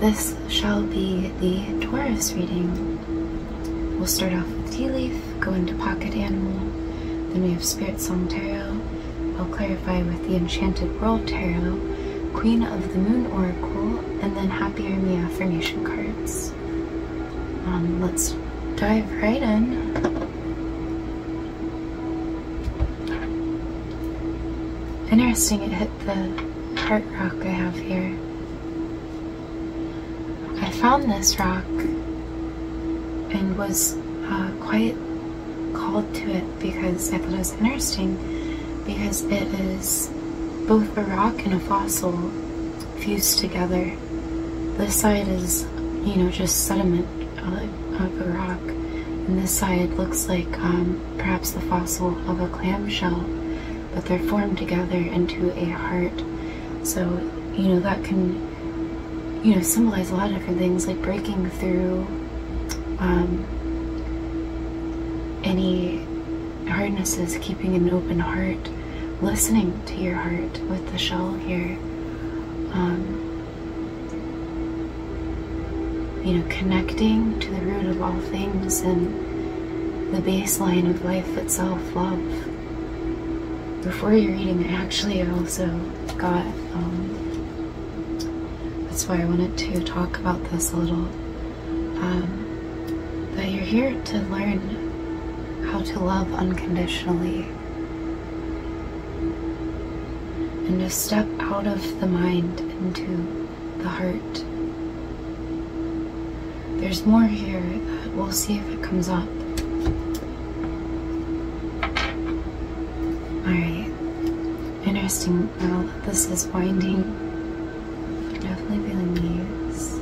this shall be the Taurus reading. We'll start off with tea leaf, go into pocket animal, then we have Spirit Song Tarot. I'll clarify with the Enchanted World Tarot, Queen of the Moon Oracle, and then Happy Army affirmation cards. Let's dive right in. Interesting, it hit the heart rock I have here. I found this rock and was quite called to it because I thought it was interesting, because it is both a rock and a fossil fused together. This side is, you know, just sediment of a rock, and this side looks like perhaps the fossil of a clamshell, but they're formed together into a heart. So, you know, that can, you know, symbolize a lot of different things, like breaking through any hardnesses, keeping an open heart, listening to your heart with the shell here. You know, connecting to the root of all things and the baseline of life itself, love. Before your reading, I also got, that's why I wanted to talk about this a little, that you're here to learn how to love unconditionally and to step out of the mind into the heart. There's more here that we'll see if it comes up. Alright, interesting now that this is winding. Definitely feeling these.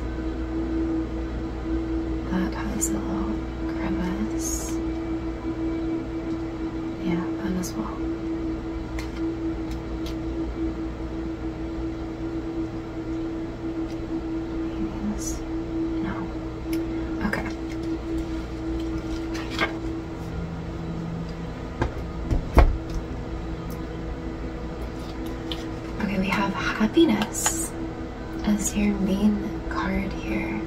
That has a little crevice. Yeah, that as well. Maybe this. No. Okay. Okay, we have happiness as your main card here.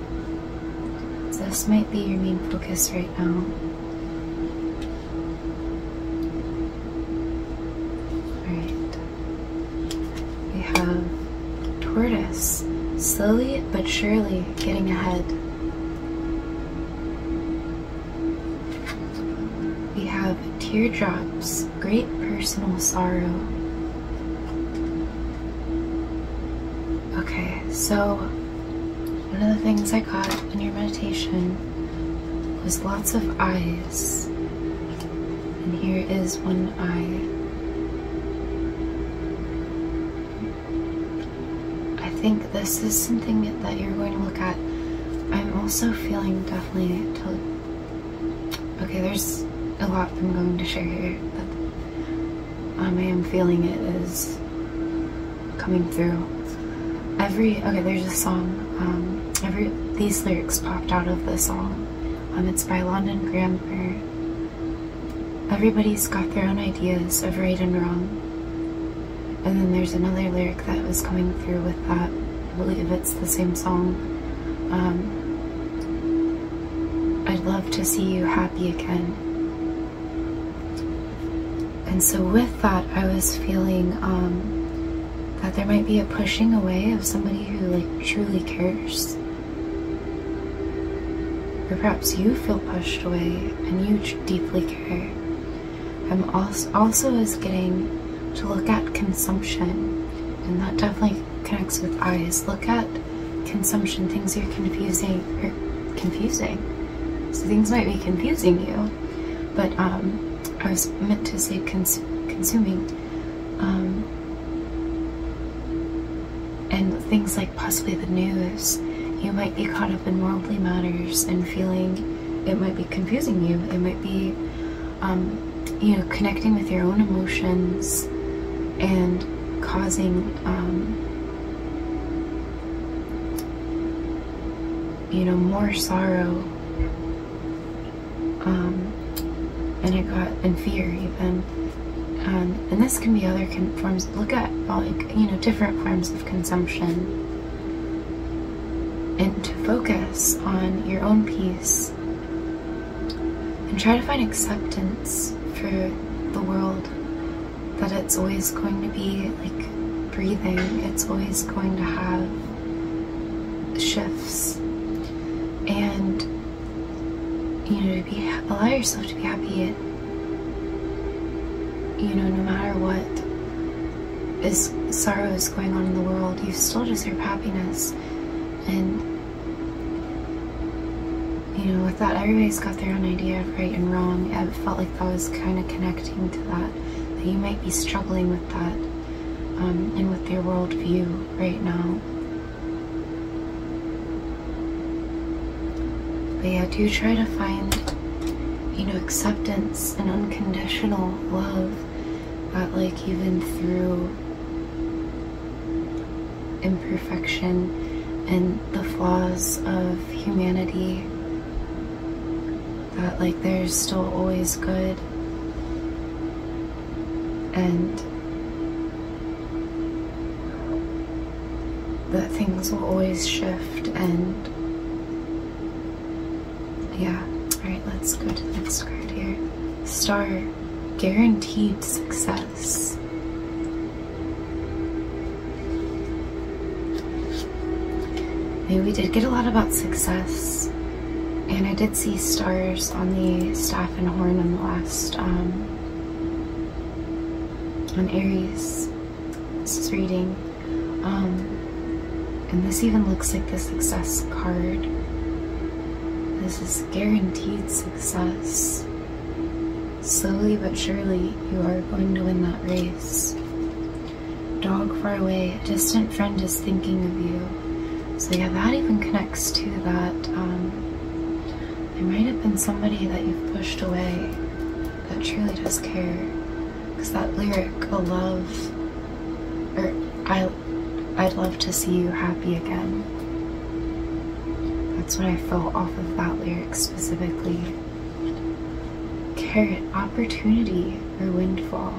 So this might be your main focus right now. Alright. We have Taurus, slowly but surely getting ahead. We have teardrops, great personal sorrow. Okay, so one of the things I got in your meditation was lots of eyes. And here is one eye. I think this is something that you're going to look at. I'm also feeling definitely to... Okay, there's a lot I'm going to share here, but I am feeling it is coming through. Okay, there's a song, these lyrics popped out of the song. It's by London Grammar. Everybody's got their own ideas of right and wrong. And then there's another lyric that was coming through with that. I believe it's the same song. I'd love to see you happy again. And so with that, I was feeling that there might be a pushing away of somebody who like truly cares. Or perhaps you feel pushed away and you deeply care. I'm also is getting to look at consumption, and that definitely connects with eyes. Look at consumption, things you're confusing. So things might be confusing you, but I was meant to say consuming. And things like possibly the news, you might be caught up in worldly matters and feeling it might be confusing you. It might be, you know, connecting with your own emotions and causing, you know, more sorrow, and fear even. And this can be other forms. Look at, like, you know, different forms of consumption. and to focus on your own peace and try to find acceptance for the world, that it's always going to be like breathing, it's always going to have shifts, and you know, to allow yourself to be happy, you know, no matter what sorrow is going on in the world, you still deserve happiness. And you know, with that, everybody's got their own idea of right and wrong. It felt like that was kind of connecting to that you might be struggling with that, and with your worldview right now. But yeah, do try to find, you know, acceptance and unconditional love, that like even through imperfection and the flaws of humanity, that like there's still always good, and that things will always shift. And yeah, alright, let's go to the next card here. Star, guaranteed success. Maybe we did get a lot about success, and I did see stars on the staff and horn on the last, on Aries, this is reading, and this even looks like the success card. This is guaranteed success. Slowly but surely, you are going to win that race. Dog far away, a distant friend is thinking of you. So yeah, that even connects to that. There might have been somebody that you've pushed away that truly does care. Because that lyric, I'd love to see you happy again. That's what I felt off of that lyric specifically. Carrot, opportunity or windfall.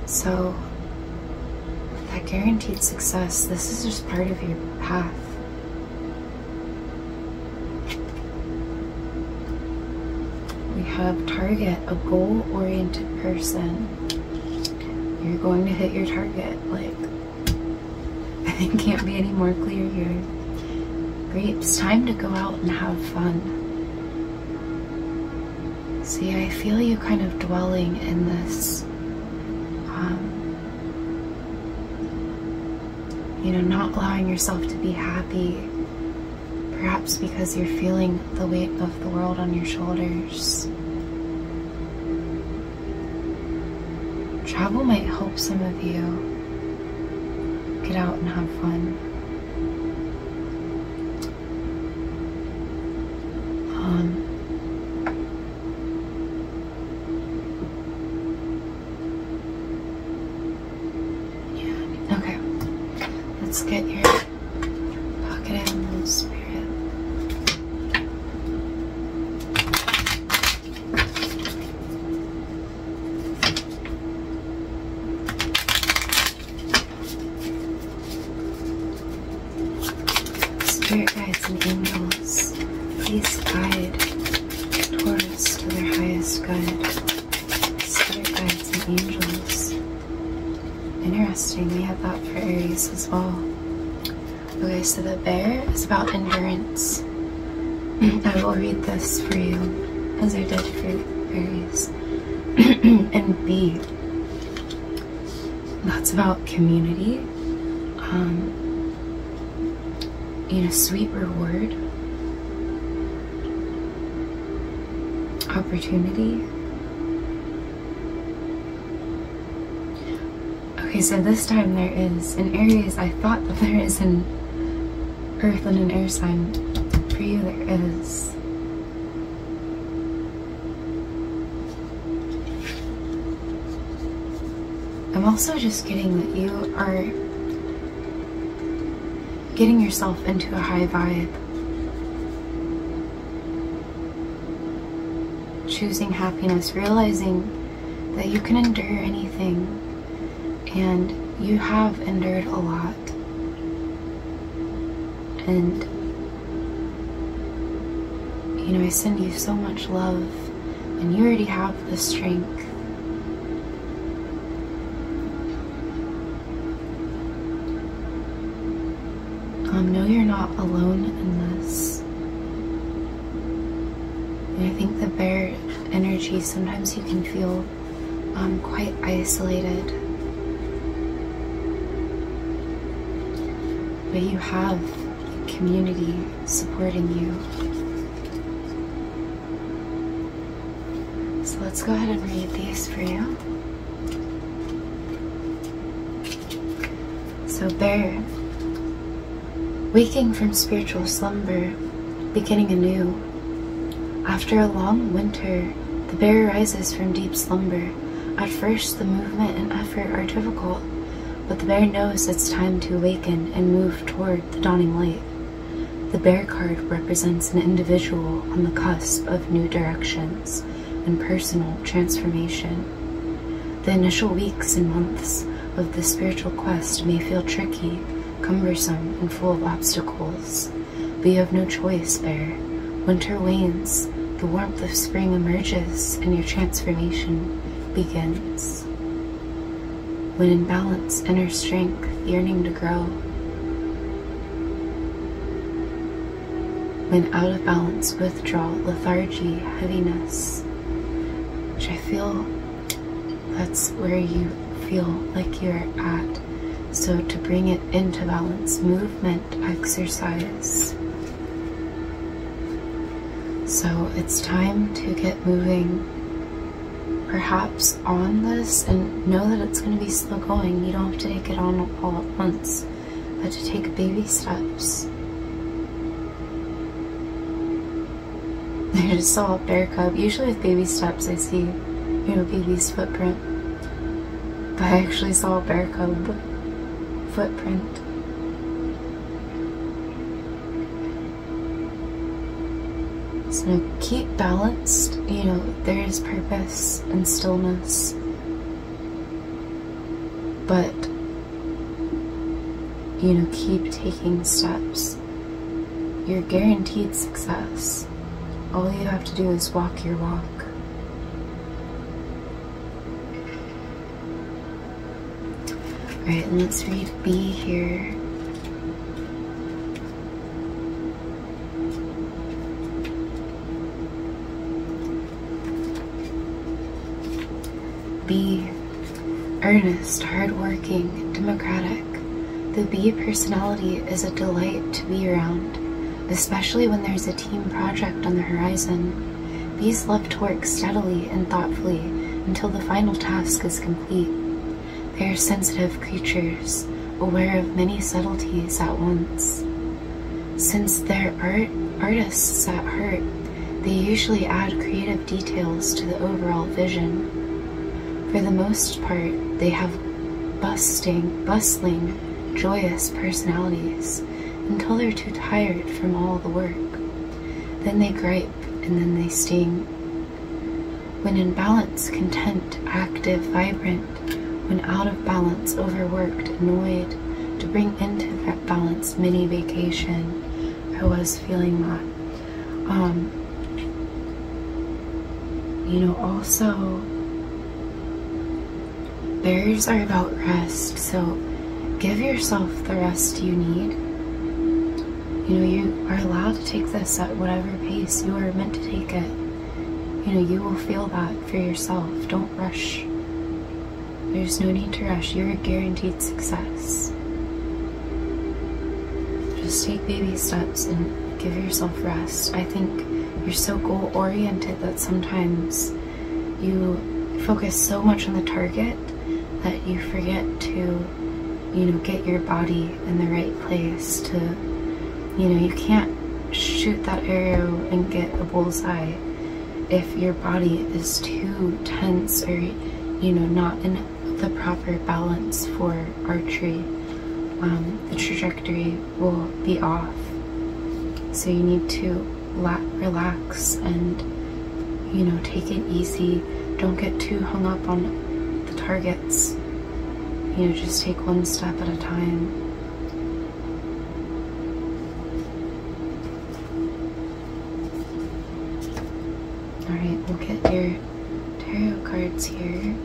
So, that guaranteed success, this is just part of your path. We have target, a goal-oriented person. You're going to hit your target, like, it can't be any more clear here. Great, it's time to go out and have fun. See, I feel you kind of dwelling in this, you know, not allowing yourself to be happy, perhaps because you're feeling the weight of the world on your shoulders. Travel might help some of you get out and have fun. Yeah, okay. Let's get your pocket animal spirit. Spirit guides and angels, please guide Taurus to their highest good. Spirit guides and angels. Interesting, we had that for Aries as well. Okay, so the bear is about endurance. I will read this for you, as I did for Aries. And B, that's about community. You know, sweet reward, opportunity. Okay, so this time there is, in Aries, I thought that there is an earth and an air sign. For you, there is. I'm also just getting that you are getting yourself into a high vibe. Choosing happiness, realizing that you can endure anything, and you have endured a lot. And you know, I send you so much love, and you already have the strength. Know you're not alone in this. And I think the bear energy, sometimes you can feel quite isolated. But you have a community supporting you. So let's go ahead and read these for you. So bear, waking from spiritual slumber, beginning anew. After a long winter, the bear arises from deep slumber. At first, the movement and effort are difficult, but the bear knows it's time to awaken and move toward the dawning light. The bear card represents an individual on the cusp of new directions and personal transformation. The initial weeks and months of the spiritual quest may feel tricky, cumbersome, and full of obstacles, but you have no choice, bear. Winter wanes, the warmth of spring emerges, and your transformation begins. When in balance, inner strength, yearning to grow. When out of balance, withdrawal, lethargy, heaviness, which I feel that's where you feel like you're at. So to bring it into balance, movement, exercise. So it's time to get moving, perhaps on this, and know that it's going to be slow going. You don't have to take it on all at once, but to take baby steps. I just saw a bear cub. Usually with baby steps I see, you know, baby's footprint, but I actually saw a bear cub footprint. So keep balanced, you know, there is purpose and stillness, but, you know, keep taking steps. You're guaranteed success. All you have to do is walk your walk. Alright, and let's read B here. B, earnest, hardworking, democratic. The B personality is a delight to be around, especially when there's a team project on the horizon. Bees love to work steadily and thoughtfully until the final task is complete. They are sensitive creatures, aware of many subtleties at once. Since they're artists at heart, they usually add creative details to the overall vision. For the most part, they have bustling, joyous personalities until they're too tired from all the work. Then they gripe, and then they sting. When in balance, content, active, vibrant. When out of balance, overworked, annoyed. To bring into that balance, mini vacation. I was feeling that. You know, also, bears are about rest, so give yourself the rest you need. You know, you are allowed to take this at whatever pace you are meant to take it. You know, you will feel that for yourself. Don't rush. There's no need to rush. You're a guaranteed success. Just take baby steps and give yourself rest. I think you're so goal-oriented that sometimes you focus so much on the target that you forget to, you know, get your body in the right place to, you know, you can't shoot that arrow and get a bullseye if your body is too tense or, you know, not in the proper balance for archery. The trajectory will be off. So you need to relax and, you know, take it easy. don't get too hung up on the targets. You know, just take one step at a time. Alright, we'll get your tarot cards here.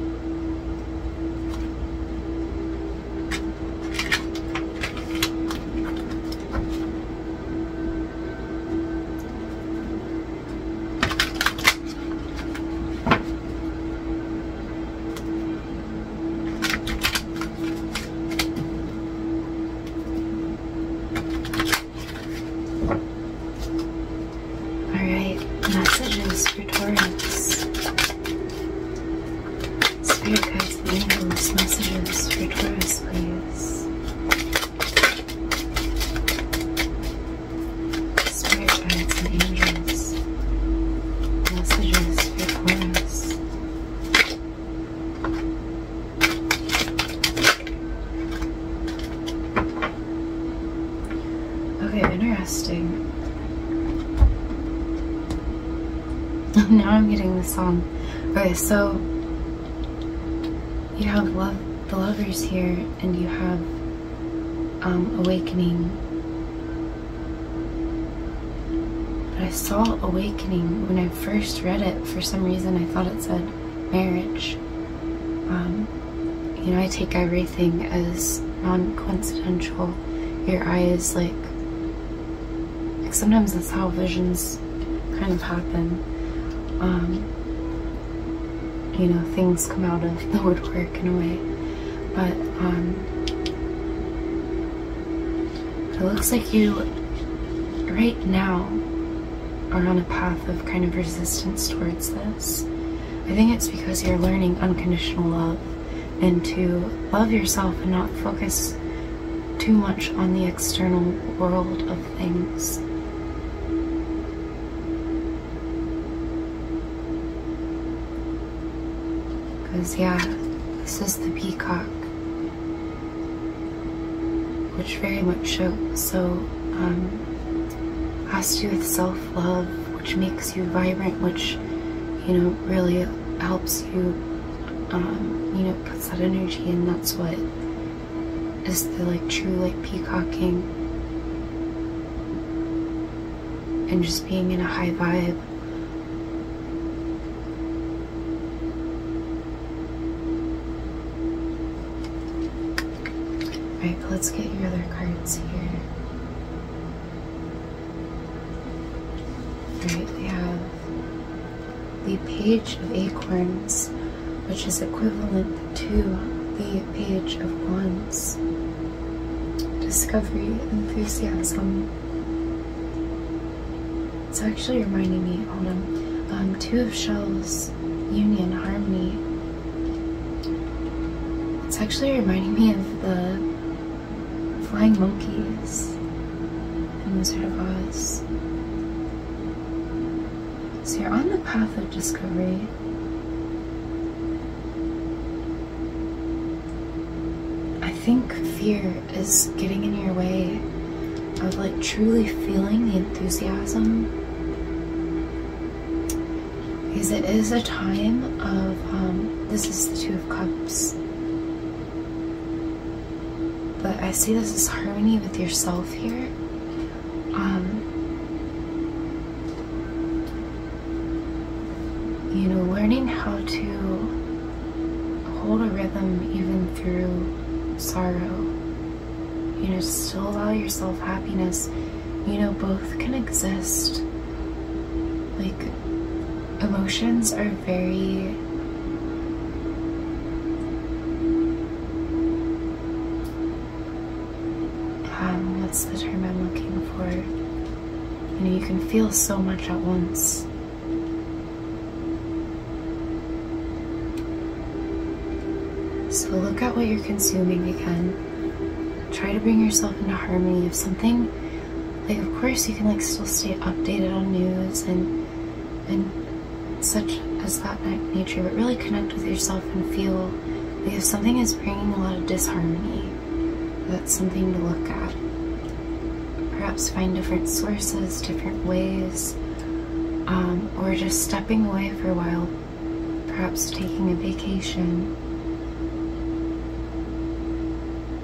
Messages for Taurus. Spirit guides and angels, messages for Taurus, please. Spirit guides and angels, messages for Taurus. Okay, interesting. Now I'm getting the song. Okay, so you have the lovers here, and you have awakening. But I saw awakening when I first read it. For some reason, I thought it said marriage. You know, I take everything as non-coincidental. Your eyes, like sometimes that's how visions kind of happen. You know, things come out of the woodwork in a way, but it looks like you right now are on a path of kind of resistance towards this. I think it's because you're learning unconditional love and to love yourself and not focus too much on the external world of things. Because, yeah, this is the peacock, which very much shows. So, has to do with self-love, which makes you vibrant, which, you know, really helps you, you know, puts that energy in. That's what is the, like, true, like, peacocking and just being in a high vibe. Alright, let's get your other cards here. Alright, we have the Page of Acorns, which is equivalent to the Page of Wands. Discovery, enthusiasm. It's actually reminding me, hold on, Two of Shells, union, harmony. It's actually reminding me of the flying monkeys in Wizard of Oz. So you're on the path of discovery. I think fear is getting in your way of, like, truly feeling the enthusiasm, because it is a time of this is the Two of Cups. But I see this as harmony with yourself here. You know, learning how to hold a rhythm even through sorrow. You know, still allow yourself happiness. You know, both can exist. Like, emotions are very what's the term I'm looking for? You know, you can feel so much at once. So look at what you're consuming again. Try to bring yourself into harmony of something. Like, of course you can, like, still stay updated on news and such as that nature, but really connect with yourself and feel like if something is bringing a lot of disharmony, that's something to look at. Perhaps find different sources, different ways, or just stepping away for a while. perhaps taking a vacation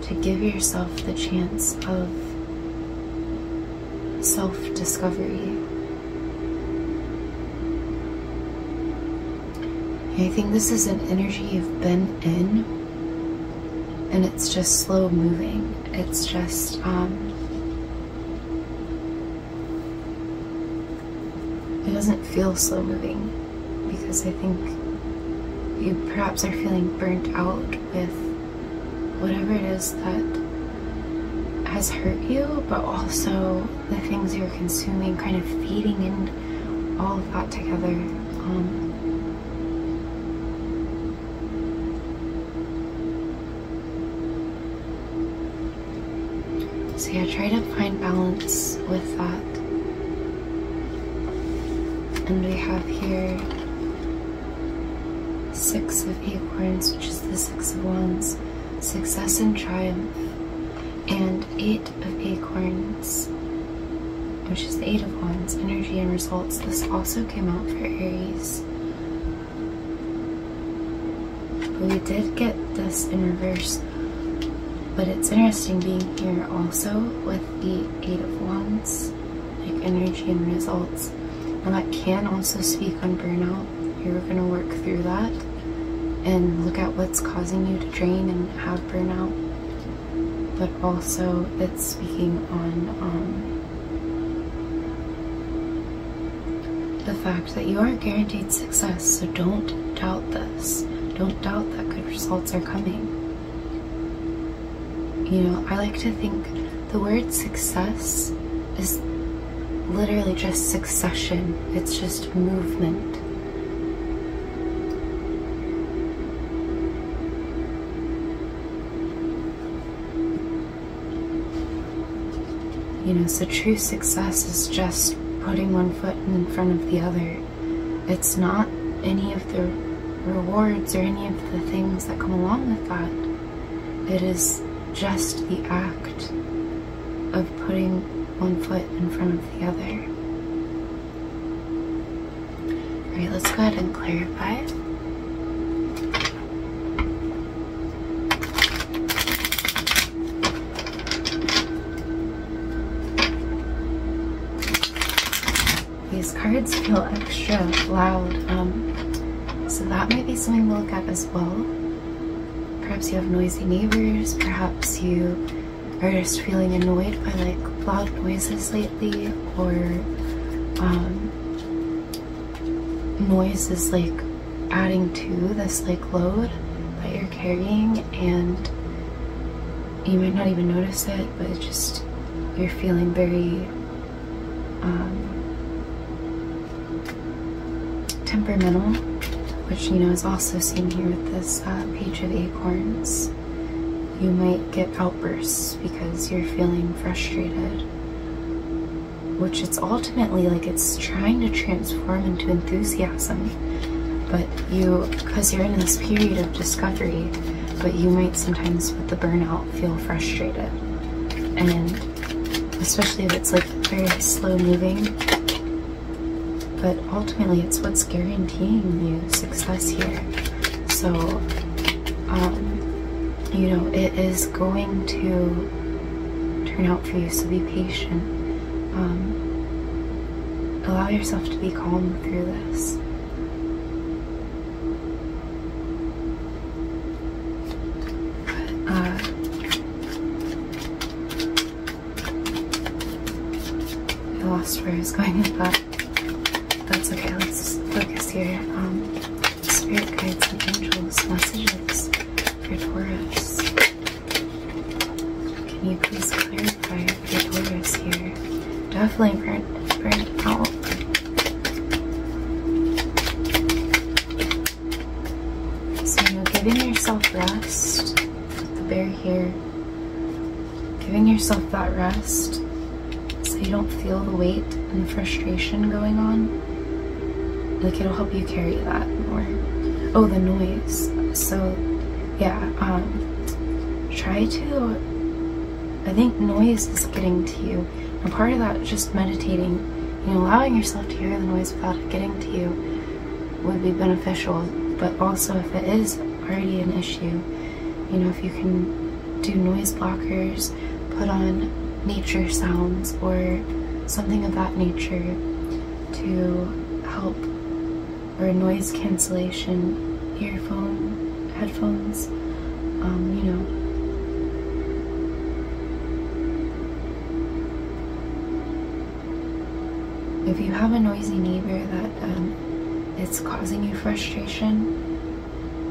to give yourself the chance of self-discovery. I think this is an energy you've been in, and it's just slow moving. It's just, it doesn't feel slow moving, because I think you perhaps are feeling burnt out with whatever it is that has hurt you, but also the things you're consuming, kind of feeding in all of that together. So yeah, try to find balance with that. And we have here 6 of acorns, which is the 6 of wands, success and triumph, and 8 of acorns, which is the 8 of wands, energy and results. This also came out for Aries. But we did get this in reverse. But it's interesting being here also with the 8 of wands, like energy and results. And that can also speak on burnout. You're going to work through that and look at what's causing you to drain and have burnout. But also it's speaking on the fact that you are guaranteed success. So don't doubt this. Don't doubt that good results are coming. You know, I like to think the word success is literally just succession. It's just movement. You know, so true success is just putting one foot in front of the other. It's not any of the rewards or any of the things that come along with that. It is just the act of putting one foot in front of the other. Alright, let's go ahead and clarify. These cards feel extra loud, so that might be something to look at as well. Perhaps you have noisy neighbors, perhaps you are just feeling annoyed by like loud noises lately, or noise is like adding to this like load that you're carrying, and you might not even notice it, but it's just, you're feeling very temperamental, which, you know, is also seen here with this Page of Acorns. You might get outbursts because you're feeling frustrated, which it's ultimately like it's trying to transform into enthusiasm, but because you're in this period of discovery, but you might sometimes with the burnout feel frustrated, and especially if it's like very slow moving. But ultimately it's what's guaranteeing you success here. So, you know, it is going to turn out for you, so be patient. Allow yourself to be calm through this. I lost where I was going with that. That's okay, let's focus here. Spirit guides and angels, messages for Taurus. Can you please clarify for Taurus here? Definitely burnt out. So, you know, giving yourself rest, the bear here, giving yourself that rest so you don't feel the weight and the frustration going on. Like, it'll help you carry that more. Oh, the noise. So, yeah, try to, I think noise is getting to you. And part of that is just meditating, you know, allowing yourself to hear the noise without it getting to you would be beneficial. but also if it is already an issue, you know, if you can do noise blockers, put on nature sounds or something of that nature to help, or noise cancellation headphones, you know. If you have a noisy neighbor that it's causing you frustration,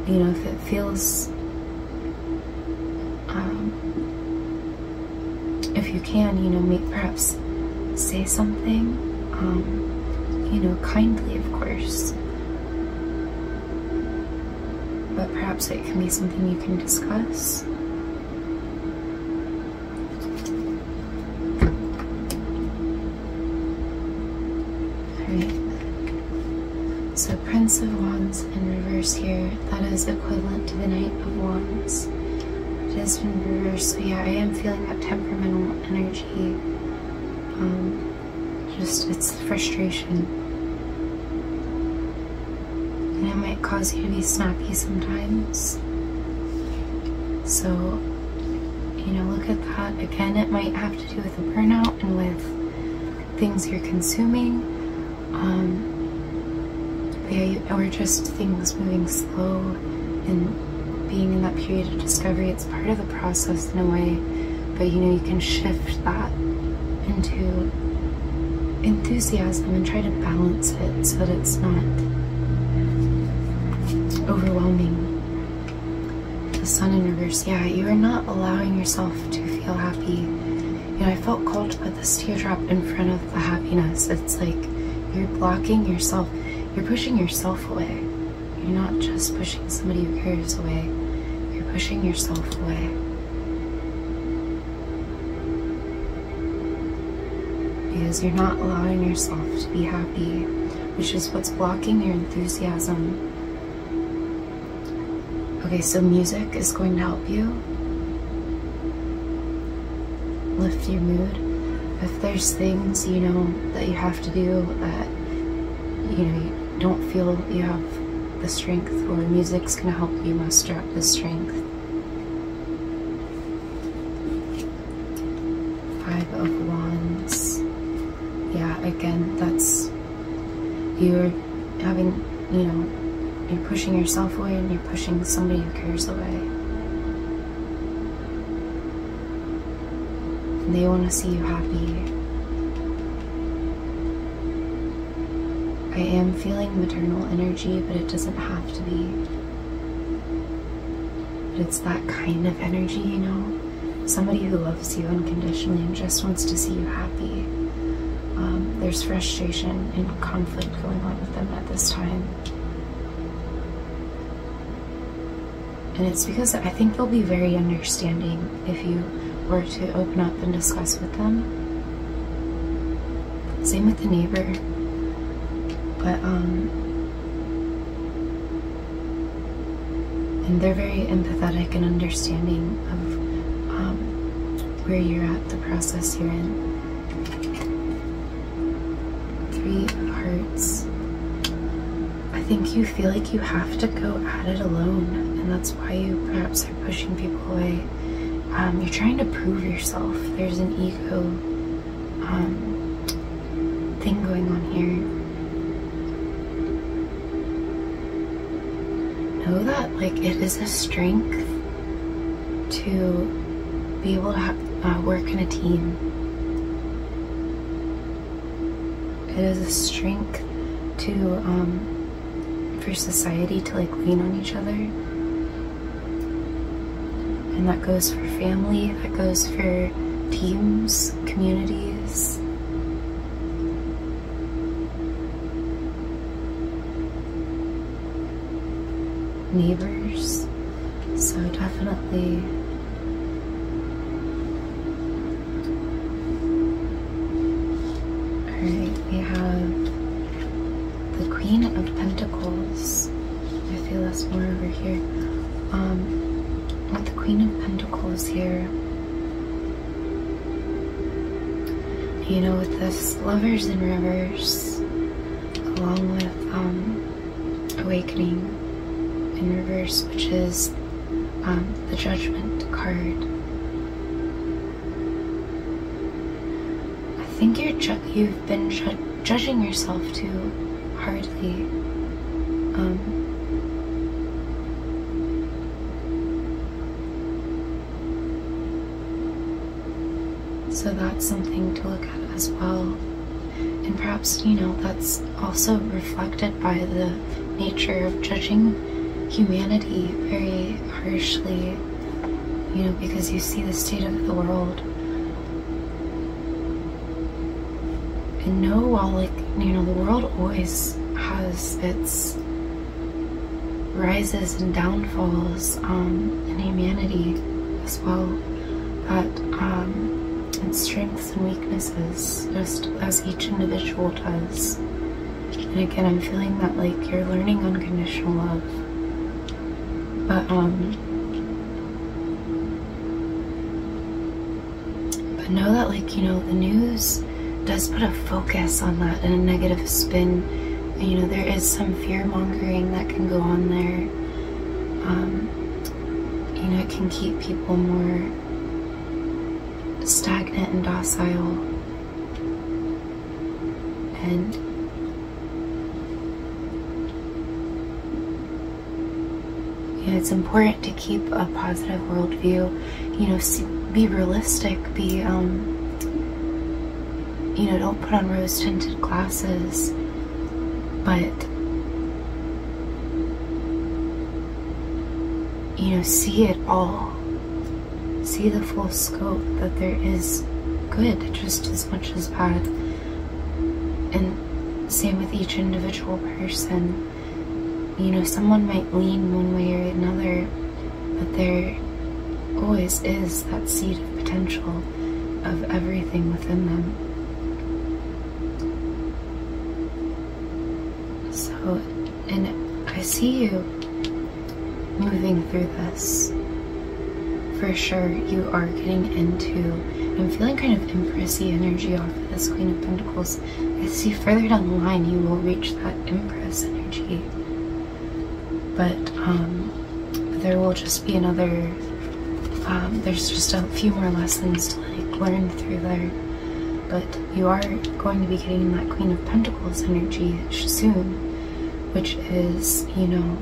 you know, if it feels, if you can, you know, perhaps say something, you know, kindly, of course, but perhaps it can be something you can discuss. Alright, so Prince of Wands in reverse here, that is equivalent to the Knight of Wands. It is in reverse, so yeah, I am feeling that temperamental energy, just it's frustration. And it might cause you to be snappy sometimes. So, you know, look at that. Again, it might have to do with a burnout and with things you're consuming. Yeah, or just things moving slow and being in that period of discovery. It's part of the process in a way, but you know, you can shift that into enthusiasm and try to balance it so that it's not overwhelming. The Sun in reverse, yeah, you are not allowing yourself to feel happy. You know, I felt called to put this teardrop in front of the happiness. It's like you're blocking yourself, you're pushing yourself away. You're not just pushing somebody who cares away, you're pushing yourself away. Because you're not allowing yourself to be happy, which is what's blocking your enthusiasm. Okay, so music is going to help you lift your mood. If there's things, you know, that you have to do that, you know, you don't feel you have the strength, or music's going to help you muster up the strength. Five of Wands. Yeah, again, that's, you're having, you know, you're pushing yourself away and you're pushing somebody who cares away. And they want to see you happy. I am feeling maternal energy, but it doesn't have to be. But it's that kind of energy, you know? Somebody who loves you unconditionally and just wants to see you happy. There's frustration and conflict going on with them at this time. And it's because I think they'll be very understanding if you were to open up and discuss with them. Same with the neighbor. But, and they're very empathetic and understanding of where you're at, the process you're in. Three of Hearts. I think you feel like you have to go at it alone, and that's why you perhaps are pushing people away. You're trying to prove yourself. There's an ego thing going on here. Know that, like, it is a strength to be able to work in a team. It is a strength to for society to like lean on each other, and that goes for family, that goes for teams, communities. Neighbors. So definitely alright, we have the Queen of Pentacles. I feel this more over here. With the Queen of Pentacles here, you know, with this Lovers in reverse, along with awakening, in reverse, which is the Judgment card. I think you've been judging yourself too hardly. So that's something to look at as well. And perhaps, you know, that's also reflected by the nature of judging humanity very harshly, you know, because you see the state of the world. And know, while, like, you know, the world always has its rises and downfalls in humanity as well, that its strengths and weaknesses, just as each individual does. And again, I'm feeling that, like, you're learning unconditional love, but know that, like, you know, the news does put a focus on that and a negative spin. And, you know, there is some fear mongering that can go on there. You know, it can keep people more stagnant and docile. And yeah, it's important to keep a positive worldview. You know, be realistic. Be you know, don't put on rose-tinted glasses, but you know, see it all. See the full scope, that there is good just as much as bad. And same with each individual person. You know, someone might lean one way or another, but there always is that seed of potential of everything within them. So, and I see you moving through this. For sure, you are getting into, I'm feeling kind of Empress-y energy off of this Queen of Pentacles. I see further down the line you will reach that Empress energy. But there will just be another, there's just a few more lessons to, like, learn through there. But you are going to be getting that Queen of Pentacles energy soon, which is, you know,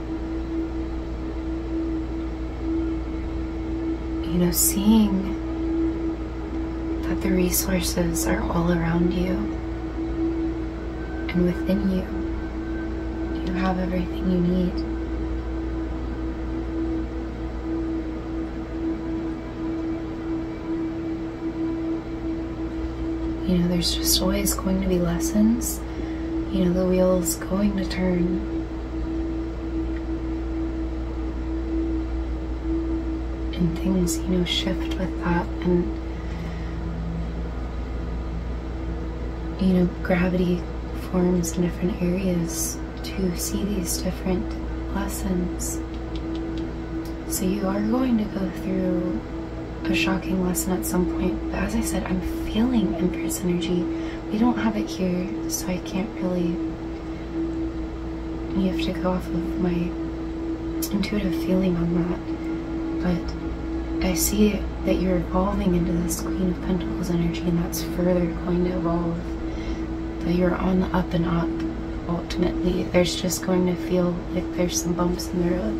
seeing that the resources are all around you and within you. You have everything you need. You know, there's just always going to be lessons. You know, the wheel's going to turn. And things, you know, shift with that, and you know, gravity forms in different areas to see these different lessons. So you are going to go through a shocking lesson at some point, but as I said, I'm feeling Empress energy. We don't have it here, so I can't really, you have to go off of my intuitive feeling on that. But I see that you're evolving into this Queen of Pentacles energy, and that's further going to evolve. That you're on the up and up, ultimately. There's just going to feel like there's some bumps in the road.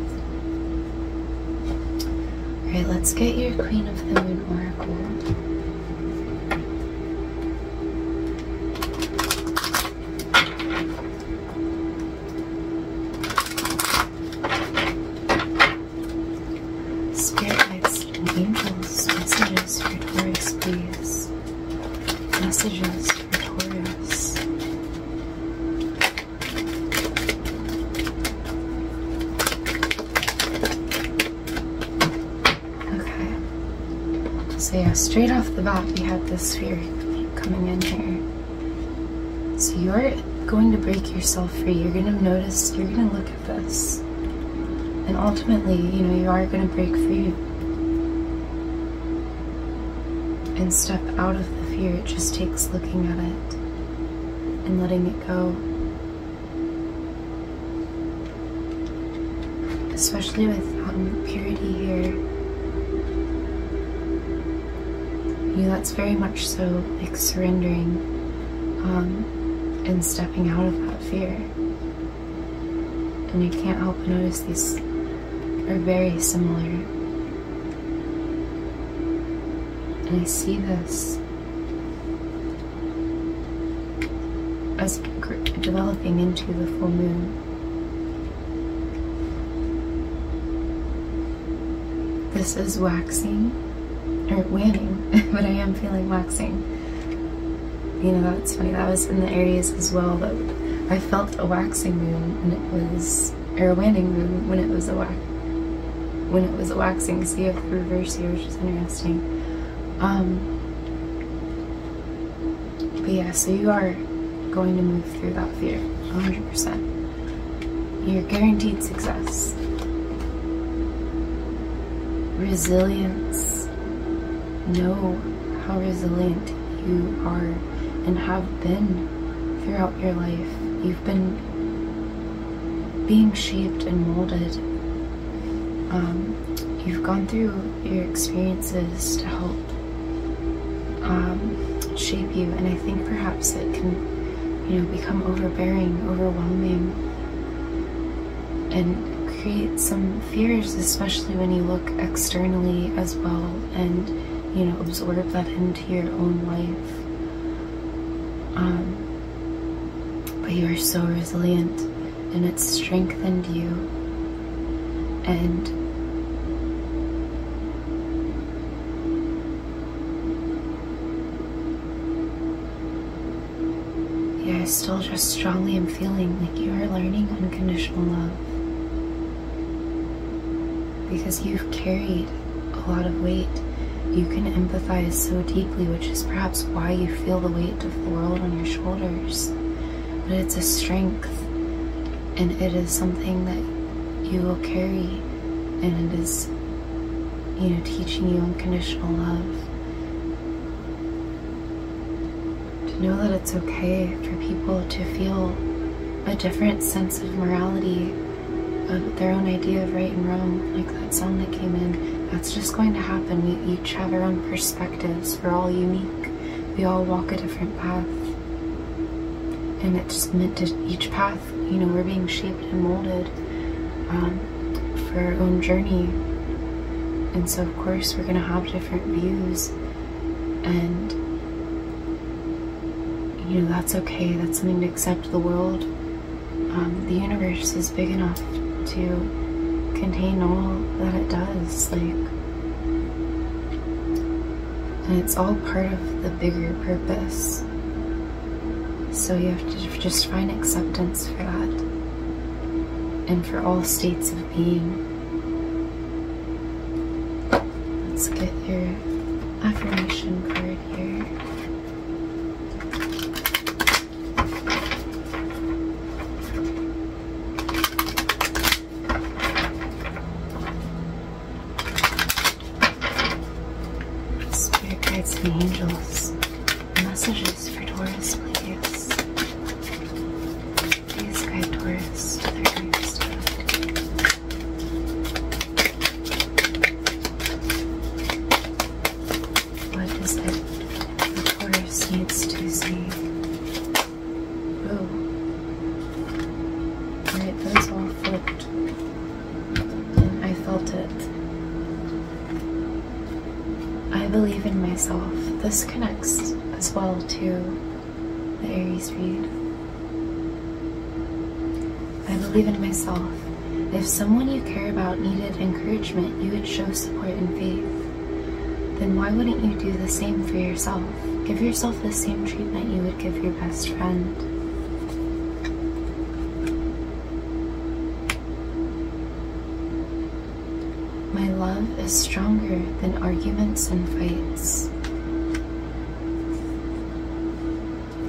Alright, let's get your Queen of the Moon Oracle. Spiritguides and angels, messages for Taurus, please. Messages for Taurus. Okay. So yeah, straight off the bat, we have this sphere coming in here. So you're going to break yourself free. You're going to notice, you're going to look at this. And ultimately, you know, you are going to break free and step out of the fear. It just takes looking at it and letting it go. especially with purity here. That's very much so like surrendering and stepping out of that fear. And I can't help but notice these are very similar. And I see this as developing into the full moon. This is waxing, or waning, but I am feeling waxing. That's funny, that was in the Aries as well, but I felt a waxing moon when it was, or a waning moon when it was a waxing, so you have the reverse here, which is interesting. But yeah, so you are going to move through that fear, 100%. You're guaranteed success. Resilience. Know how resilient you are and have been throughout your life. You've been being shaped and molded. You've gone through your experiences to help shape you, and I think perhaps it can, become overbearing, overwhelming, and create some fears, especially when you look externally as well and absorb that into your own life. But you are so resilient, and it's strengthened you, and yeah, I still just strongly am feeling like you are learning unconditional love, because you've carried a lot of weight. You can empathize so deeply, which is perhaps why you feel the weight of the world on your shoulders. But it's a strength, and it is something that you will carry, and it is, teaching you unconditional love. To know that it's okay for people to feel a different sense of morality, of their own idea of right and wrong, like that sound that came in. That's just going to happen. We each have our own perspectives. We're all unique. We all walk a different path. And it's meant to, each path, we're being shaped and molded for our own journey. And so, of course, we're going to have different views. And, that's okay. That's something to accept. The world, the universe is big enough to contain all that it does, and it's all part of the bigger purpose. So you have to just find acceptance for that, and for all states of being. Let's get your affirmation card here. Spiritguides and angels. Messages for Taurus, please. Please guide Taurus to their greatest good. What is it that Taurus needs to see? Oh. Alright, those all flipped. And I felt it. I believe in myself. This connects as well to the Aries read. I believe in myself. If someone you care about needed encouragement, you would show support and faith. Then why wouldn't you do the same for yourself? Give yourself the same treatment you would give your best friend. My love is stronger than arguments and fights.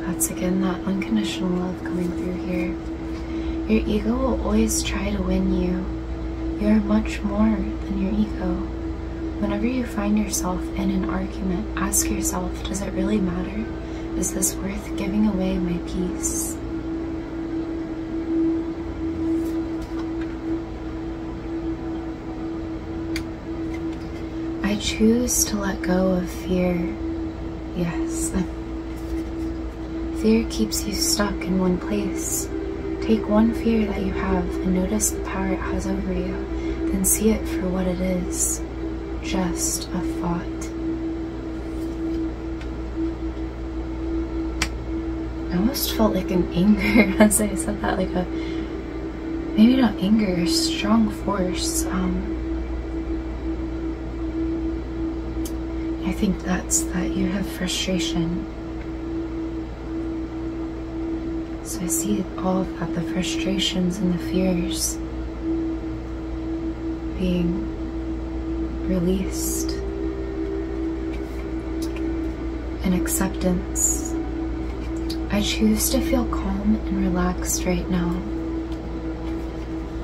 That's again that unconditional love coming through here. Your ego will always try to win you. You are much more than your ego. Whenever you find yourself in an argument, ask yourself, does it really matter? Is this worth giving away my peace? choose to let go of fear. Yes. Fear keeps you stuck in one place. Take one fear that you have and notice the power it has over you. Then see it for what it is. Just a thought. I almost felt like an anger as I said that, like a, maybe not anger, a strong force. I think that's that you have frustration. So I see all of that, the frustrations and the fears being released. And acceptance. I choose to feel calm and relaxed right now.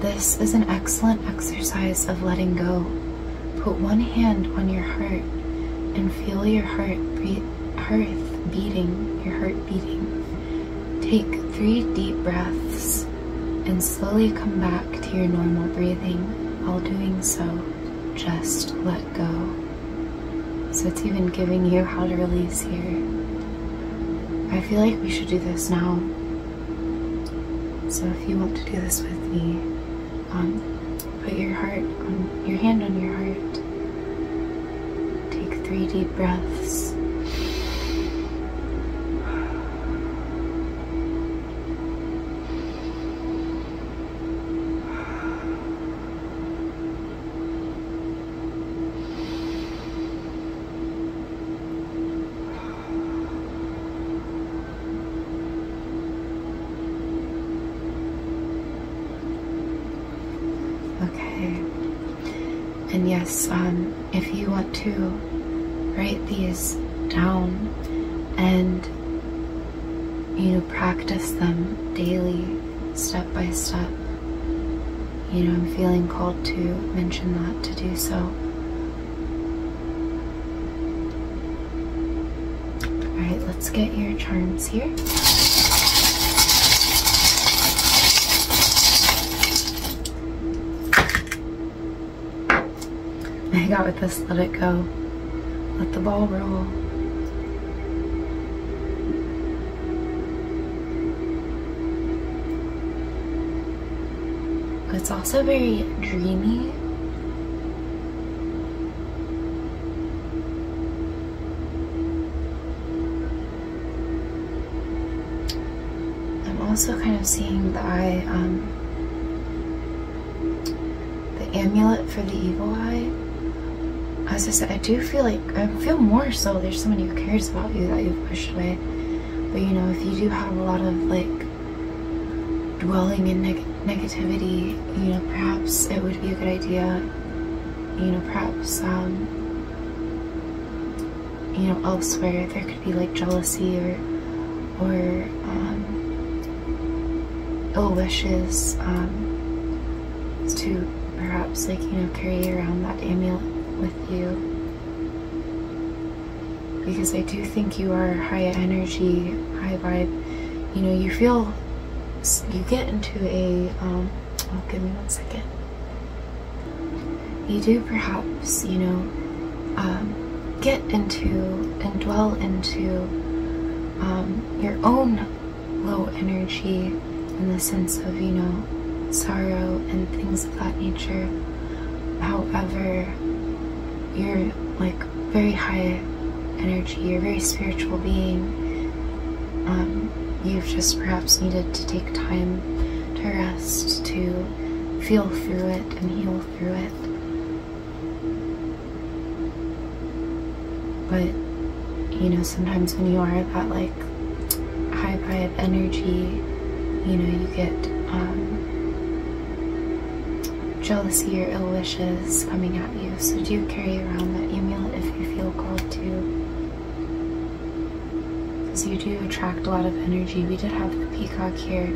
This is an excellent exercise of letting go. Put one hand on your heart and feel your heart beating. Take 3 deep breaths and slowly come back to your normal breathing. While doing so, just let go. So it's even giving you how to release here. I feel like we should do this now. So if you want to do this with me, put your hand on your heart. Take 3 deep breaths. And yes, if you want to write these down and, practice them daily, step by step, I'm feeling called to mention that, to do so. Alright, let's get your charms here. I got with this, let it go. Let the ball roll. It's also very dreamy. I'm also kind of seeing the eye, the amulet for the evil eye. As I said, I feel more so there's somebody who cares about you that you've pushed away. But if you do have a lot of dwelling in negativity, perhaps it would be a good idea, perhaps, elsewhere there could be jealousy or ill wishes, to perhaps carry around that amulet with you, because I do think you are high energy, high vibe. You get into a give me 1 second. You do perhaps get into and dwell into your own low energy in the sense of sorrow and things of that nature. However, you're very high energy, you're a very spiritual being. You've just perhaps needed to take time to rest, to feel through it and heal through it. But sometimes when you are that high vibe energy, you get jealousy or ill wishes coming at you. So do carry around that amulet if you feel called to, because you do attract a lot of energy. We did have the peacock here.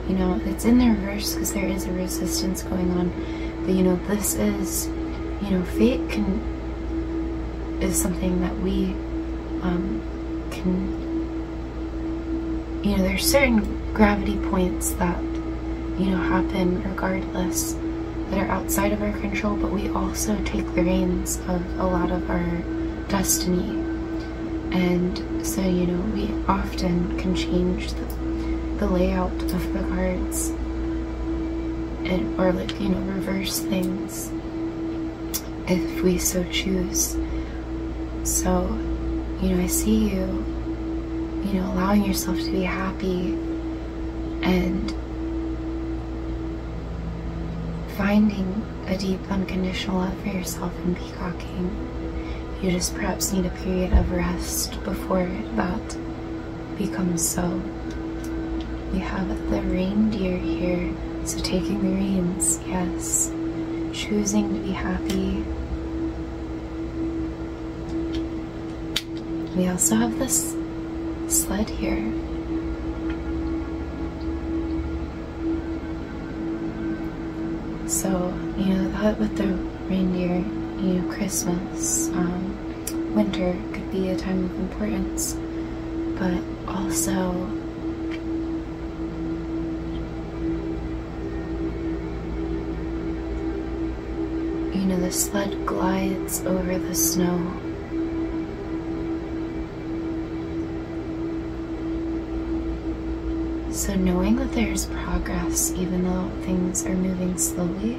It's in the reverse because there is a resistance going on. But this is, fate is something that we can, there's certain gravity points that happen regardless that are outside of our control, but we also take the reins of a lot of our destiny. And so, you know, we often can change the layout of the cards, and, or like, you know, reverse things if we so choose. So, you know, I see you, you know, allowing yourself to be happy and finding a deep unconditional love for yourself and peacocking. You just perhaps need a period of rest before that becomes so. We have the reindeer here, so taking the reins, yes. Choosing to be happy. We also have this sled here. So, you know, that with the reindeer, you know, Christmas, winter could be a time of importance, but also, you know, the sled glides over the snow. So knowing that there's progress, even though things are moving slowly,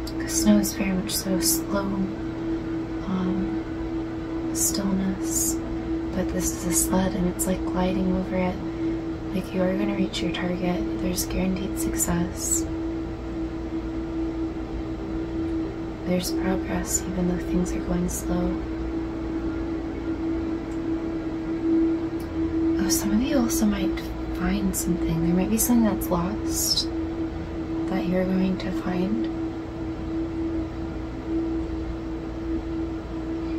because snow is very much so slow, stillness, but this is a sled and it's like gliding over it. Like, you are going to reach your target. There's guaranteed success. There's progress, even though things are going slow. Some of you also might find something. There might be something that's lost that you're going to find.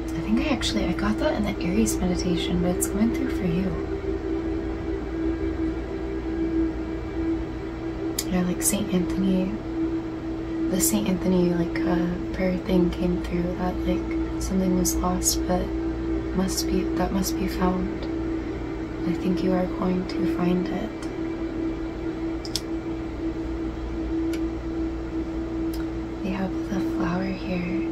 I think I got that in the Aries meditation, but it's coming through for you. Yeah, like Saint Anthony, the Saint Anthony prayer thing came through, that like something was lost but must be found. I think you are going to find it. We have the flower here.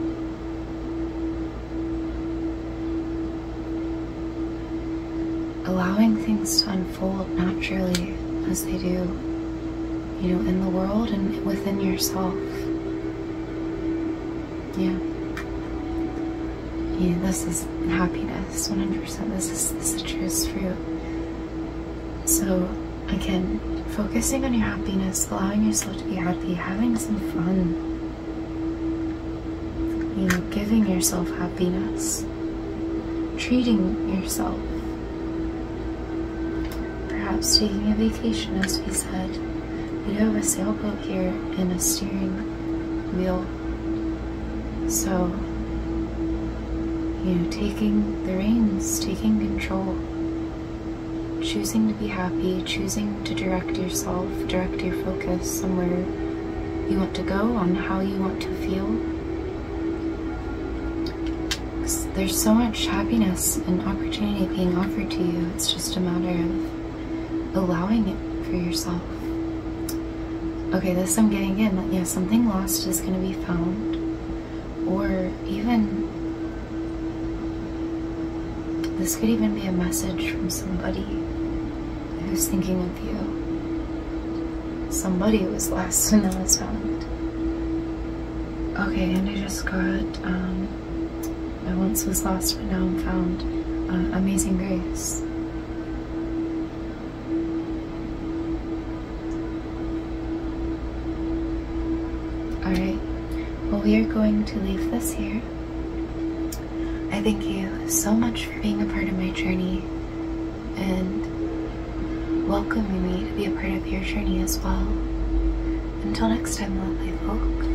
Allowing things to unfold naturally as they do, you know, in the world and within yourself. Yeah. Yeah, this is happiness, 100%. This is the citrus fruit. So, again, focusing on your happiness, allowing yourself to be happy, having some fun, you know, giving yourself happiness, treating yourself, perhaps taking a vacation, as we said. We do have a sailboat here and a steering wheel, so, you know, taking the reins, taking control, choosing to be happy, choosing to direct yourself, direct your focus somewhere you want to go, on how you want to feel. There's so much happiness and opportunity being offered to you. It's just a matter of allowing it for yourself. Okay, this I'm getting in that, yeah, something lost is going to be found, or even this could even be a message from somebody who's thinking of you. Somebody was lost and now is found. Okay, and I just got, I once was lost but now I'm found. Amazing Grace. Alright, well, we are going to leave this here. I thank you so much for being a part of my journey and welcoming me to be a part of your journey as well. Until next time, lovely folk.